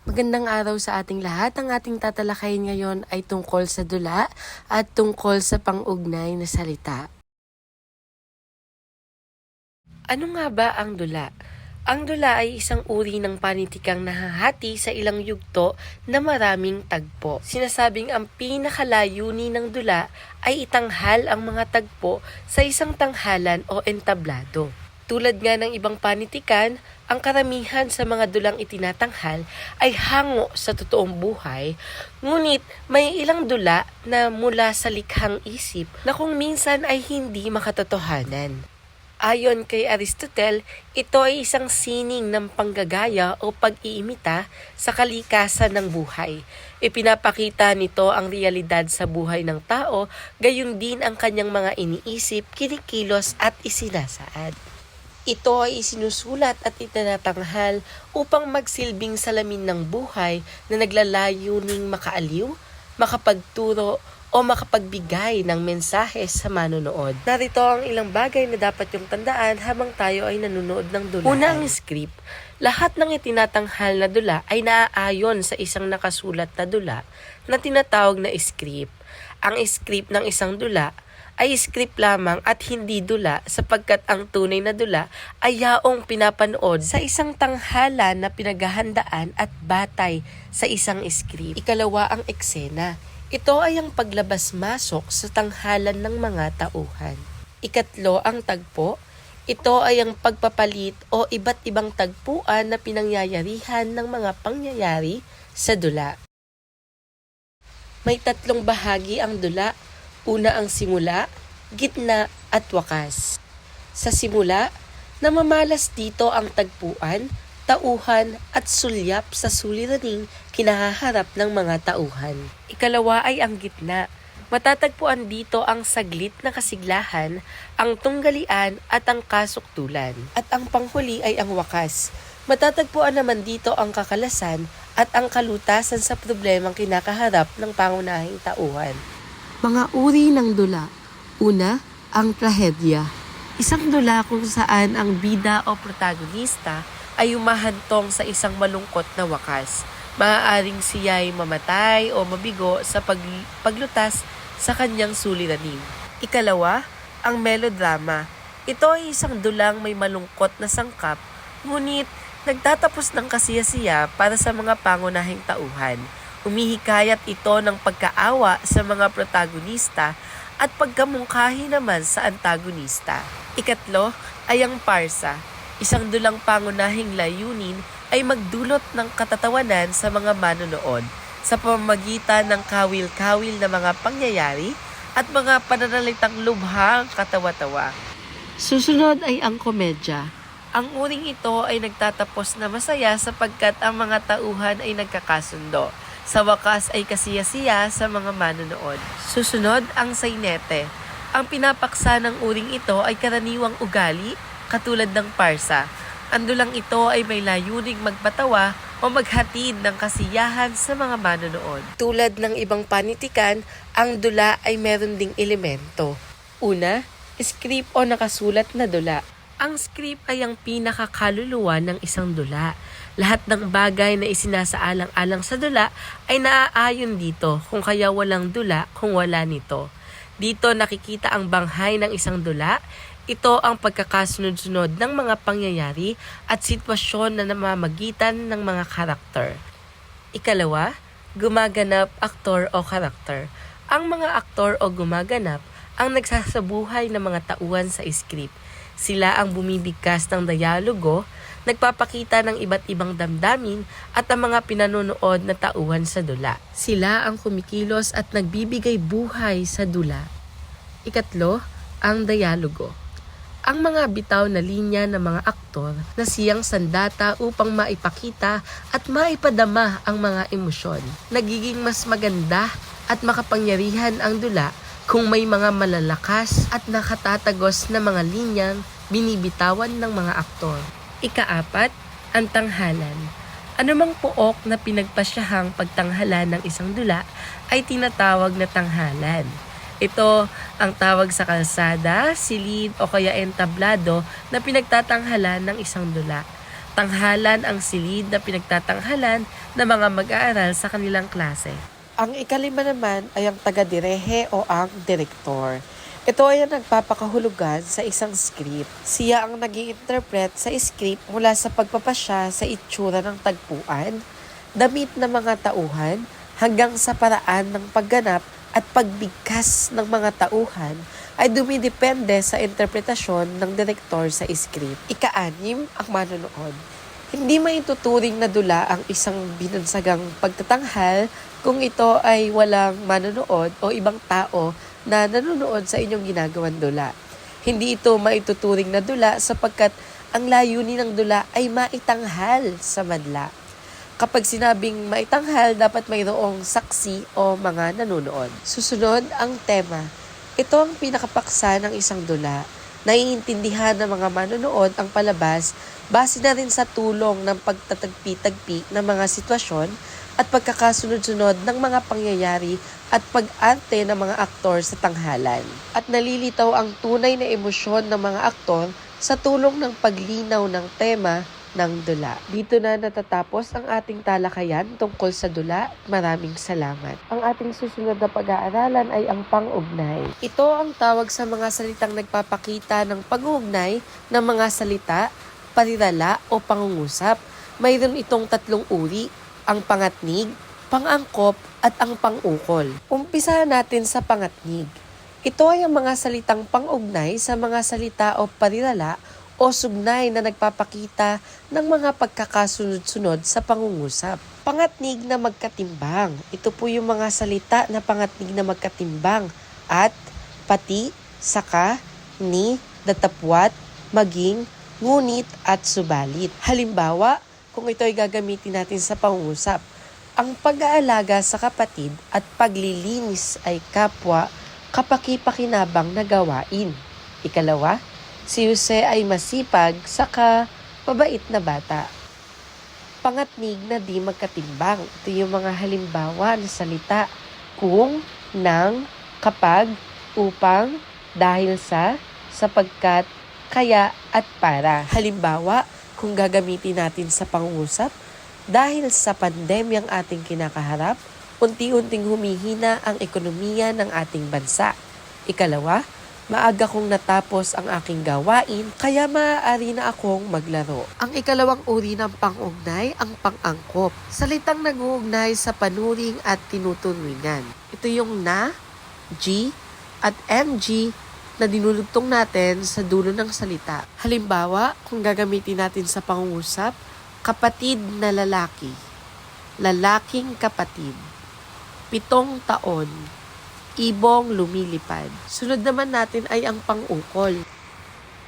Magandang araw sa ating lahat. Ang ating tatalakayin ngayon ay tungkol sa dula at tungkol sa pang-ugnay na salita. Ano nga ba ang dula? Ang dula ay isang uri ng panitikang nahahati sa ilang yugto na maraming tagpo. Sinasabing ang pinakalayunin ng dula ay itanghal ang mga tagpo sa isang tanghalan o entablado. Tulad nga ng ibang panitikan, ang karamihan sa mga dulang itinatanghal ay hango sa totoong buhay, ngunit may ilang dula na mula sa likhang isip na kung minsan ay hindi makatotohanan. Ayon kay Aristotle, ito ay isang sining ng panggagaya o pag-iimita sa kalikasan ng buhay. Ipinapakita nito ang realidad sa buhay ng tao, gayon din ang kanyang mga iniisip, kinikilos at isinasaad. Ito ay isinusulat at itinatanghal upang magsilbing salamin ng buhay na naglalayuning makaaliw, makapagturo o makapagbigay ng mensahe sa manonood. Narito ang ilang bagay na dapat yung tandaan habang tayo ay nanonood ng dula. Una, ang script. Lahat ng itinatanghal na dula ay naaayon sa isang nakasulat na dula na tinatawag na script. Ang script ng isang dula ay script lamang at hindi dula sapagkat ang tunay na dula ay yaong pinapanood sa isang tanghalan na pinaghahandaan at batay sa isang script. Ikalawa, ang eksena. Ito ay ang paglabas-masok sa tanghalan ng mga tauhan. Ikatlo, ang tagpo. Ito ay ang pagpapalit o iba't ibang tagpuan na pinangyayarihan ng mga pangyayari sa dula. May tatlong bahagi ang dula. Una, ang simula, gitna at wakas. Sa simula, namamalas dito ang tagpuan, tauhan at sulyap sa suliraning kinahaharap ng mga tauhan. Ikalawa ay ang gitna. Matatagpuan dito ang saglit na kasiglahan, ang tunggalian at ang kasuktulan. At ang panghuli ay ang wakas. Matatagpuan naman dito ang kakalasan at ang kalutasan sa problemang kinakaharap ng pangunahing tauhan. Mga uri ng dula. Una, ang trahedya. Isang dula kung saan ang bida o protagonista ay umahantong sa isang malungkot na wakas. Maaaring siya ay mamatay o mabigo sa paglutas sa kanyang suliranin. Ikalawa, ang melodrama. Ito ay isang dulang may malungkot na sangkap, ngunit nagtatapos ng kasiyasiya para sa mga pangunahing tauhan. Humihikayat ito ng pagkaawa sa mga protagonista at pagkamungkahi naman sa antagonista. Ikatlo ay ang parsa. Isang dulang pangunahing layunin ay magdulot ng katatawanan sa mga manonood sa pamamagitan ng kawil-kawil na mga pangyayari at mga pananalitang lubhang katawa-tawa. Susunod ay ang komedya. Ang uring ito ay nagtatapos na masaya sapagkat ang mga tauhan ay nagkakasundo. Sa wakas ay kasiyasiya sa mga manonood. Susunod, ang sainete. Ang pinapaksa ng uring ito ay karaniwang ugali, katulad ng parsa. Ang dulang ito ay may layuning magpatawa o maghatid ng kasiyahan sa mga manonood. Tulad ng ibang panitikan, ang dula ay meron ding elemento. Una, script o nakasulat na dula. Ang script ay ang pinakakaluluwa ng isang dula. Lahat ng bagay na isinasaalang-alang sa dula ay naaayon dito, kung kaya walang dula kung wala nito. Dito nakikita ang banghay ng isang dula. Ito ang pagkakasunod-sunod ng mga pangyayari at sitwasyon na namamagitan ng mga karakter. Ikalawa, gumaganap, aktor o karakter. Ang mga aktor o gumaganap ang nagsasabuhay ng mga tauhan sa script. Sila ang bumibigkas ng dialogo, nagpapakita ng iba't ibang damdamin at ang mga pinanonood na tauhan sa dula. Sila ang kumikilos at nagbibigay buhay sa dula. Ikatlo, ang dialogo. Ang mga bitaw na linya ng mga aktor na siyang sandata upang maipakita at maipadama ang mga emosyon. Nagiging mas maganda at makapangyarihan ang dula kung may mga malalakas at nakatatagos na mga linyang binibitawan ng mga aktor. Ikaapat, ang tanghalan. Anumang pook na pinagpasyahang pagtanghalan ng isang dula ay tinatawag na tanghalan. Ito ang tawag sa kalsada, silid o kaya entablado na pinagtatanghalan ng isang dula. Tanghalan ang silid na pinagtatanghalan ng mga mag-aaral sa kanilang klase. Ang ikalima naman ay ang taga-direhe o ang direktor. Ito ay ang nagpapakahulugan sa isang script. Siya ang nag-i-interpret sa script mula sa pagpapasya sa itsura ng tagpuan, damit ng mga tauhan, hanggang sa paraan ng pagganap at pagbigkas ng mga tauhan ay dumidepende sa interpretasyon ng direktor sa script. Ika-anim, ang manonood. Hindi maituturing na dula ang isang binansagang pagtatanghal kung ito ay walang manonood o ibang tao na nanonood sa inyong ginagawang dula. Hindi ito maituturing na dula sapagkat ang layunin ng dula ay maitanghal sa madla. Kapag sinabing maitanghal, dapat mayroong saksi o mga nanonood. Susunod ang tema. Ito ang pinakapaksa ng isang dula. Naiintindihan ng mga manonood ang palabas base na rin sa tulong ng pagtatagpi-tagpi ng mga sitwasyon at pagkakasunod-sunod ng mga pangyayari at pag-arte ng mga aktor sa tanghalan. At nalilitaw ang tunay na emosyon ng mga aktor sa tulong ng paglinaw ng tema ng dula. Dito na natatapos ang ating talakayan tungkol sa dula. Maraming salamat. Ang ating susunod na pag-aaralan ay ang pang-ugnay. Ito ang tawag sa mga salitang nagpapakita ng pag-uugnay ng mga salita, parirala o pangungusap. Mayroon itong tatlong uri, ang pangatnig, pang-angkop at ang pang-ukol. Umpisahan natin sa pangatnig. Ito ay ang mga salitang pang-ugnay sa mga salita o parirala o sugnay na nagpapakita ng mga pagkakasunod-sunod sa pangungusap. Pangatnig na magkatimbang. Ito po yung mga salita na pangatnig na magkatimbang at, pati, saka, ni, datapwat, maging, ngunit at subalit. Halimbawa, kung ito ay gagamitin natin sa pangungusap, ang pag-aalaga sa kapatid at paglilinis ay kapwa kapaki-pakinabang na gawain. Ikalawa, si Jose ay masipag saka mabait na bata. Pangatnig na di magkatimbang. Ito yung mga halimbawa ng salita kung, nang, kapag, upang, dahil sa, sapagkat, kaya at para. Halimbawa, kung gagamitin natin sa pangungusap, dahil sa pandemyang ating kinakaharap, unti-unting humihina ang ekonomiya ng ating bansa. Ikalawa, maaga kong natapos ang aking gawain, kaya maaari na akong maglaro. Ang ikalawang uri ng pang-ugnay, ang pang-angkop. Salitang nag-uugnay sa panuring at tinuturingan. Ito yung na, G, at MG na dinulugtong natin sa dulo ng salita. Halimbawa, kung gagamitin natin sa pangungusap, kapatid na lalaki, lalaking kapatid, 7 taon, ibong lumilipad. Sunod naman natin ay ang pang-ukol.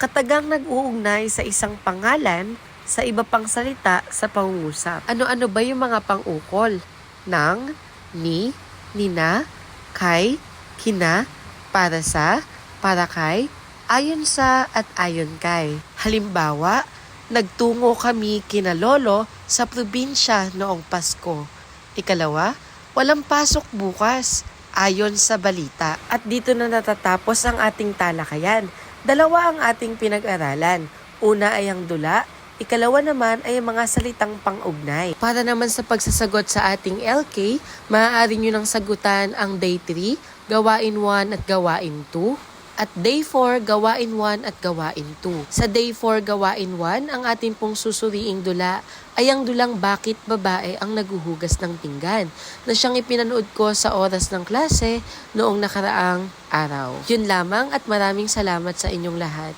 Katagang nag-uugnay sa isang pangalan sa iba pang salita sa pangungusap. Ano-ano ba yung mga pang-ukol? Nang, ni, nina, kay, kina, para sa, para kay, ayon sa at ayon kay. Halimbawa, nagtungo kami kina lolo sa probinsya noong Pasko. Ikalawa, walang pasok bukas, ayon sa balita. At dito na natatapos ang ating talakayan. 2 ang ating pinag-aralan. Una ay ang dula, ikalawa naman ay mga salitang pang-ugnay. Para naman sa pagsasagot sa ating LK, maaari nyo nang sagutan ang Day 3, Gawain 1 at Gawain 2. At Day 4, Gawain 1 at Gawain 2. Sa Day 4, Gawain 1, ang ating pong susuriing dula ay ang dulang bakit babae ang naguhugas ng pinggan na siyang ipinanood ko sa oras ng klase noong nakaraang araw. Yun lamang at maraming salamat sa inyong lahat.